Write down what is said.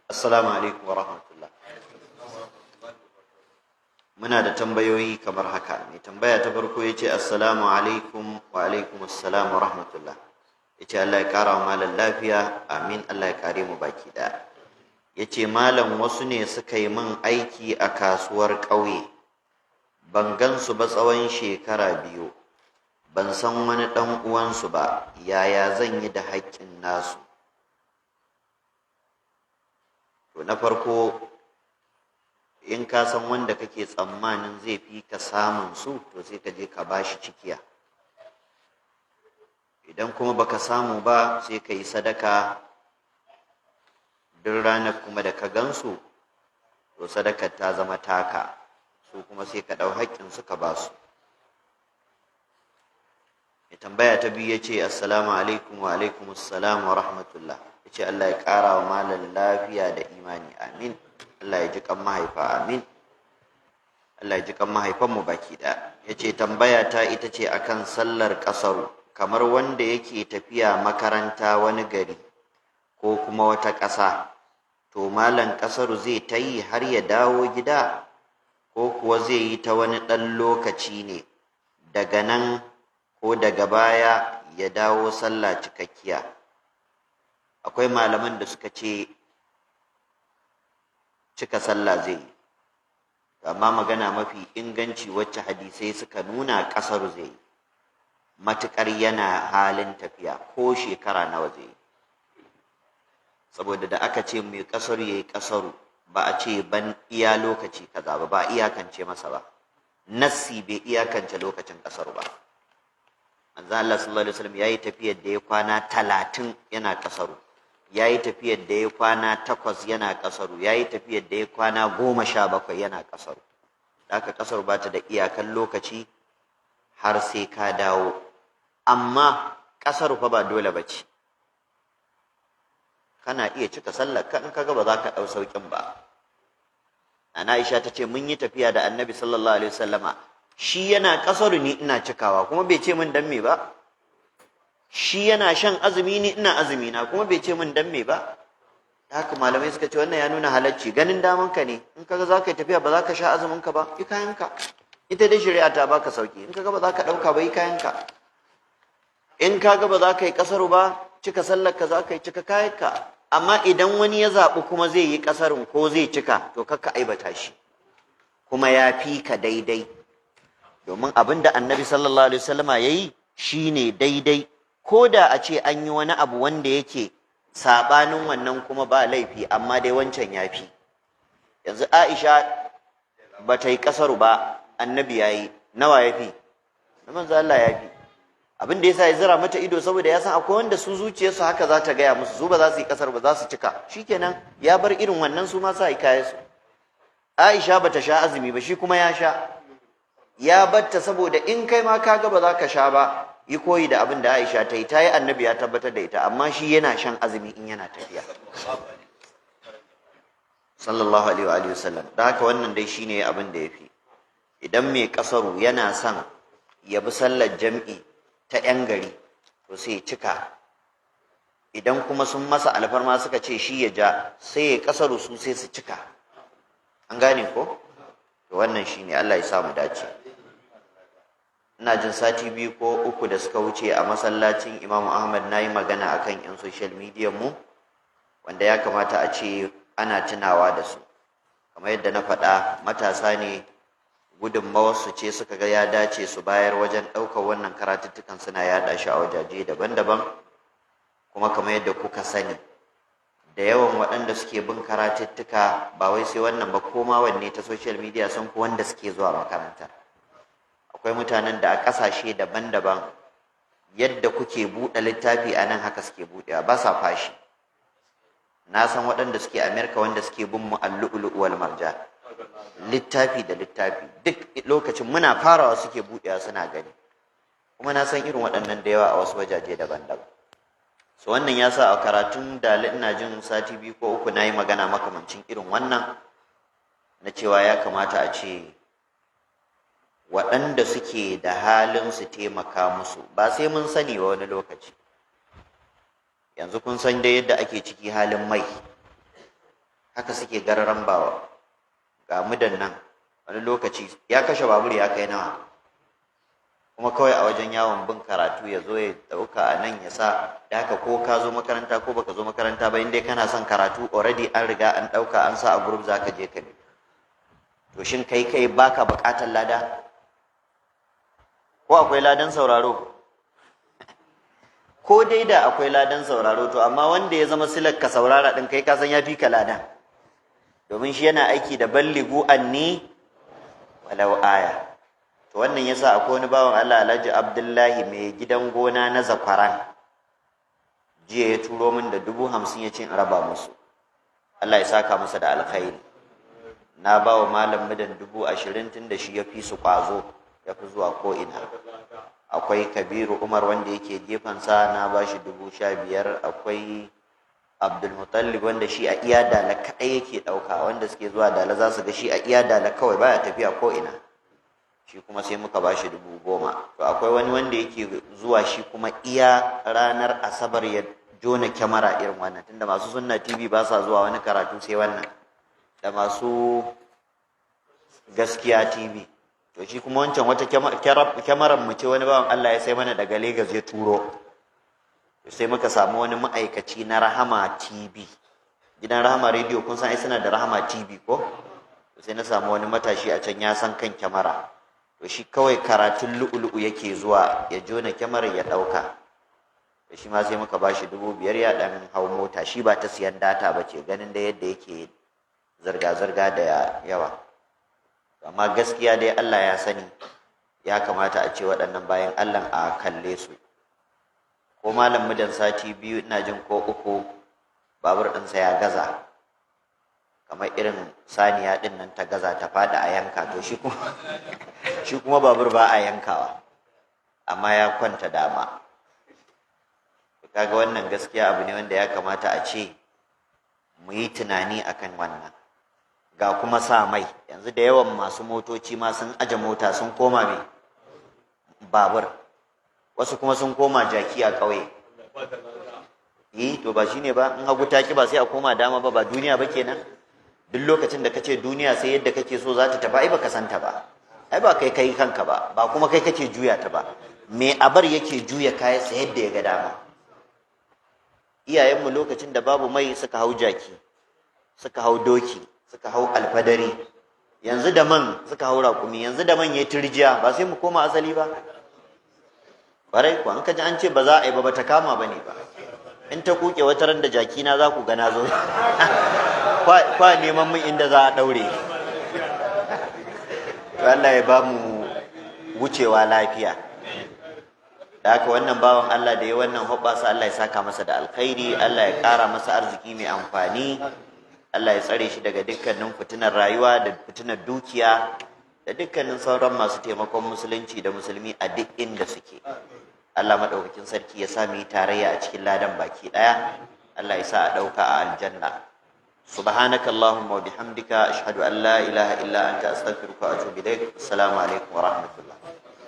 Assalamu alaikum wa rahmatullah. Muna da tambayoyi kamar haka. Mai tambaya ta farko ya ce assalamu alaikum wa alaikum assalam wa rahmatullah. Ya ce Allah ya kara wa malam lafiya, amin, Allah ya kare mu baki ɗaya. Ya ce malam wasu ne suka yi min aiki a kasuwar ƙauye, ban gansu ba tsawon shekara 2, ban san wani ɗan uwansu ba, yaya zan yi da haƙƙin nasu? To na farko, in ka san wanda kake tsammanin zai fi ka samun su, to sai ka je ka bashi cikiya. Idan kuma baka samu ba, sai ka yi sadaka. Duk ranar kuma da ka gansu, to sadakar ta zama taka, su kuma sai ka ɗau haƙƙinsu ka ba su. Mai tambaya ta biyu ya ce assalamu alaikum wa alaikum assalam wa rahmatullah. Ya ce Allah ya ƙara wa malam lafiya da imani, amin. Allah ya ji kan mahaifa, amin. Allah ya ji kan mahaifanmu baki ɗaya. Ya ce tambaya ta ita ce akan sallar ƙasaru, kamar wanda yake tafiya makaranta wani gari ko kuma wata ƙasa, to malam ƙasaru zai ta yi har ya dawo gida, ko kuwa zai yi ta wani ɗan lokaci ne, daga nan ko daga baya ya dawo sallah cikakkiya? Akwai malaman da suka ce cika sallah zai yi, amma magana mafi inganci wacce hadisai suka nuna ƙasar zai yi, matuƙar yana halin tafiya ko shekara nawa zai yi. Saboda da aka ce mai ƙasar ya yi ƙasaru, ba a ce ban iya lokaci kaza ba a iyakance masa ba, nassi bai iyakance lokacin ƙasar ba. Manzo Allah sallallahu alaihi wasallam yayi tafiyar da ya kwana 30 yana ƙasaru, yayi tafiyar da ya kwana 8 yana ƙasaru, yayi tafiyar da ya kwana 17 yana ƙasaru. Haka ƙasar ba ta da iyakan lokaci har sai ka dawo, amma ƙasar fa ba dole bace. Kana iya cika sallar ka in kaga ba za ka ɗau sauƙin ba. Ana Aisha ta ce mun yi tafiya da Annabi sallallahu alaihi wasallama, shi yana ƙasaru ni ina cikawa, kuma bai ce min dan me ba. Shi yana shan azumi ni ina azumi na, kuma bai ce min dan me ba. Haka malamai suka ce wannan ya nuna halacci, ganin daman ka ne. In kaga za ka yi tafiya ba za ka sha azumin ka ba, yi kayan ka. Ita dai shari'a ta baka sauki. In kaga ba za ka ɗauka ba, yi kayan ka. In kaga ba za ka yi ƙasaru ba, cika sallar ka za ka yi, cika kayan ka. Amma idan wani ya zaɓi kuma zai yi ƙasarun ko zai cika, to kakka aibata shi, kuma ya fi ka daidai. Domin abin da Annabi sallallahu alaihi wasallama ya yi shi ne daidai, ko da a ce an yi wani abu wanda yake saɓanin wannan kuma ba laifi, amma dai wancan ya fi. Yanzu Aisha ba ta yi ƙasaru ba, Annabi ya yi, nawa ya fi? Na manzo Allah ya fi. Abin da yasa ya zira mata ido saboda ya san akwai wanda su zuciyarsu haka za ta gaya musu, su ba za su yi ƙasar ba, za su cika. Shikenan ya bar irin wannan, su ma sa yi kayansu. Aisha ba ta sha azumi ba, shi kuma ya sha. Ya batta saboda in kai ma kaga ba za ka sha ba, yi koyi da abin da Aisha ta yi, ta yi Annabi ya tabbatar da ita, amma shi yana shan azumi in yana tafiya. Sallallahu alaihi wa alihi wasallam. Da haka wannan dai shine abin da yafi. Idan mai ƙasaru yana son ya bi sallar jam'i ta 'yan gari, to sai ya cika. Idan kuma sun masa alfarma suka ce shi ya ja, sai ya ƙasaru su sai su cika. An gane ko? To wannan shine, Allah ya sa mu dace. Ina jin sati 2 ko 3 da suka wuce a masallacin Imam Ahmad nayi magana akan 'yan social media mu, wanda ya kamata a ce ana tunawa da su. Kamar yadda na faɗa, matasa ne, gudunmawarsu ce suka ga ya dace su bayar wajen ɗaukar wannan karatuttukan suna yaɗa shi a wajaje daban-daban. Kuma kamar yadda kuka sani, da yawan waɗanda suke bin karatuttuka ba wai sai wannan ba, koma wanne ta social media sun fi wanda suke zuwa makaranta. Akwai mutanen da a ƙasashe daban-daban yadda kuke buɗe littafi a nan haka suke buɗewa, ba sa fashi. Na san waɗanda suke Amerika wanda suke bin mu al-lu'lu' wal marjan, littafi da littafi, duk lokacin muna farawa suke buɗewa suna gani. Kuma na san irin waɗannan da yawa a wasu wajaje daban-daban. So wannan ya sa a karatun da ina jin sati 2 ko 3 nayi magana makamancin irin wannan, na cewa ya kamata a ce waɗanda suke da halin su taimaka musu, ba sai mun sani ba wani lokaci. Yanzu kun san dai yadda ake ciki halin mai, haka suke gararan bawa. Ga mudan nan wani lokaci ya kashe babur ya kai nawa, kuma kawai a wajen yawon bin karatu ya zo ya dauka a nan ya sa. Da haka ko ka zo makaranta ko baka zo makaranta ba, in dai kana son karatu already an riga an dauka an sa a group zaka je ka bi. To shin kai baka bukatar lada ko akwai ladan sauraro? Ko dai da akwai ladan sauraro, to amma wanda ya zama silar ka saurara din kai ka san ya fi ka ladan, domin shi yana aiki da ballighu anni walau aya. To wannan yasa akwai wani bawan Allah, Alhaji Abdullahi mai gidan gona na Zakwaran, jiya ya turo min da 50,000 ya ce in raba musu. Allah ya saka masa da alkhairi. Na ba wa malam mudan 20,000 tun da shi ya fi su kwazo, ya fi zuwa ko ina. Akwai Kabiru Umar wanda yake gefensa, na ba shi 15,000. Akwai Abdulmutallib wanda shi a iya dala kaɗai yake ɗauka, wanda suke zuwa dala za su ga shi a iya dala kawai baya tafiya ko ina, shi kuma sai muka ba shi 10,000. To akwai wani wanda yake zuwa shi kuma iya ranar Asabar ya jona kyamara irin wannan, tunda masu Sunna TV ba sa zuwa wani karatu sai wannan, da masu Gaskiya TV. To shi kuma wancan wata kyamarar mu ce wani bawan Allah ya sai mana daga Lagos ya turo. Sai muka samu wani ma'aikaci na Rahama TV, gidan Rahama Radio kun san ai suna da Rahama TV ko? Sai na samu wani matashi a can ya san kan kyamara. To shi kawai karatun lu'ulu'u yake zuwa ya jona kyamarar ya ɗauka. To shi ma sai muka bashi 5,000 ya ɗan hau mota, shi ba ta siyan data ba ce, ganin da yadda yake zirga-zirga da yawa. Amma gaskiya dai Allah ya sani, ya kamata a ce waɗannan bayan Allah a kalle su. Ko malam mudan sati 2 ina jin ko 3 babur ɗinsa ya gaza, kamar irin saniya ɗin nan ta gaza ta fada a yanka. To shi kuma babur ba a yankawa, amma ya kwanta dama. Kaga wannan gaskiya abu ne wanda ya kamata a ce mu yi tunani akan wannan. Ga kuma sa mai, yanzu da yawan masu motoci ma sun aje mota sun koma mai babur, wasu kuma sun koma jaki a ƙauye. To ba shine ba, in hagu ta ki ba sai a koma dama ba duniya ba kenan? Duk lokacin da kace duniya sai yadda kake so za ta tafi, ai baka santa ba, ai ba kai kanka ba kuma kai kake juya ta ba. Me abar yake juya kayan sa yadda ya ga dama. Iyayenmu lokacin da babu mai suka hau jaki, suka hau doki, suka hau alfadari, yanzu da man suka hau raƙumi, yanzu da man ya turjiya, ba sai mu koma asali ba. Barai ku an kaji an ce ba za a yi ba ta kama ba ne ba. In ta kuke wata ran da jaki na za ku gana zo kwa neman mun inda za a ɗaure. Allah ya ba mu wucewa lafiya. Da haka wannan bawan Allah da ya wannan hoɓɓasa, Allah ya saka masa da alkhairi, Allah ya ƙara masa arziki mai amfani, Allah ya tsare shi daga dukkanin fitinar rayuwa da fitinar dukiya da dukkanin sauran masu taimakon musulunci da musulmi a duk inda suke. Allah madaukakin sarki ya sa mu yi tarayya a cikin ladan baki daya. Allah ya sa a dauka a aljanna. Subhanakallahumma wa bihamdika ashhadu an la ilaha illa anta astaghfiruka wa atubu ilaik. Assalamu alaikum wa rahmatullah.